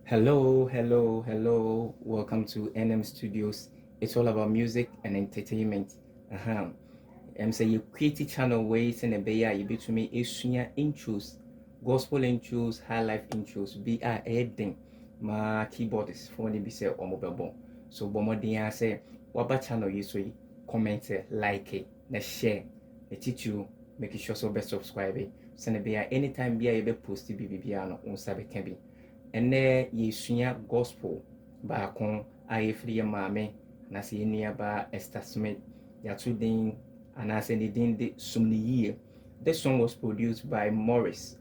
Hello, hello, hello. Welcome to NM Studios. It's all about music and entertainment. I'm say you create a channel ways and a beya you be to me isunya intros, gospel intros, high life intros, be a heading. My keyboardist for the be say or mobile. So bombardier say what channel you so comment like it, na share, the teach you, make sure so best subscribe it. Send a beya anytime be a be post bibiano on sabe can be. Ene yesua gospel baako a yɛfiri yɛ maame anaasɛ yɛ nuabaa Esther Smith yɛato din anaasɛ ne din de Som Ne Yie. This song was produced by Morris.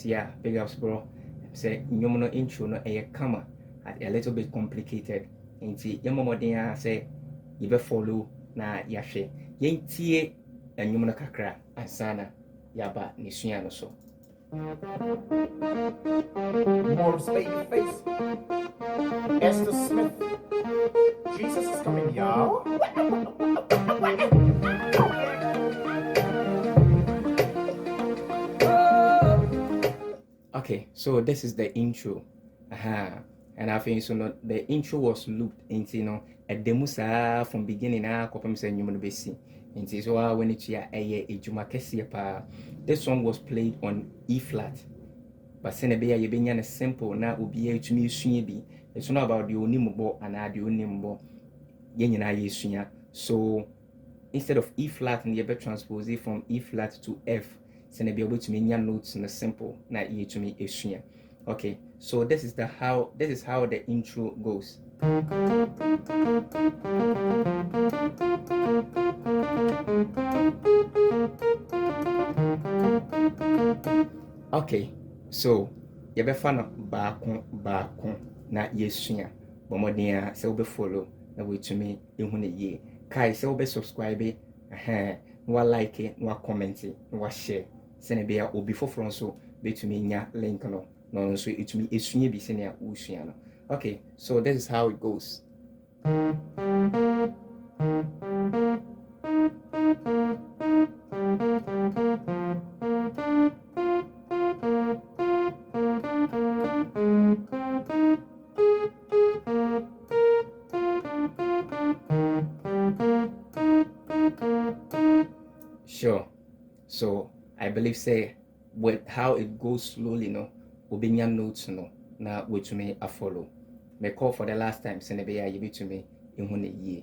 Yeah, big ups bro. Say nnwom no intro no ɛyɛ kama, a little bit complicated. Nti yɛmmɔ mmɔden a sɛ yɛbɛfollow na yɛahwɛ. Yɛntie nnwom no kakra ansa na yɛaba ne sua no so. Morris Babyface, Esther Smith, Jesus is coming, y'all. Okay, so this is the intro. And I think so not the intro was looped into a demusa from beginning kopem say nyumo no besi. Nti so when it ya eye ejuma kese pa. This song was played on E flat. But sene be ya yebenya na simple na obi ya tumi sua bi. It's not about the onimbo and the onimbo. Ye nyina ye sua. So instead of E flat and you be transpose it from E flat to F. Sene be able to nya notes in a simple na ye to me esua. Okay, so this is how the intro goes. Okay, so yɛbɛfa no baako na yɛsua bɔmmɔden a sɛ wobɛfollow na wɔatumi ɛhu no yie. Kai sɛ wobɛsubscribe na walike na wacomment na washare sɛne bɛyɛ obi foforɔ nso bɛtumi nya link no na ɔno nso ɛtumi ɛsua bi sɛnea wosua no. Okay, so this is how it goes. Sure. So I believe say with how it goes slowly no obinya notes no na wetumi a follow. Me call for the last time send be ya yibi to me ehun ne yie.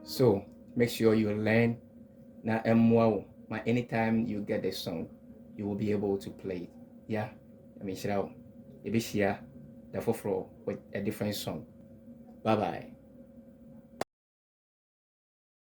So make sure you learn na MWOW. Anytime you get the song, you will be able to play it. Yeah, I mean, share the for with a different song. Bye bye.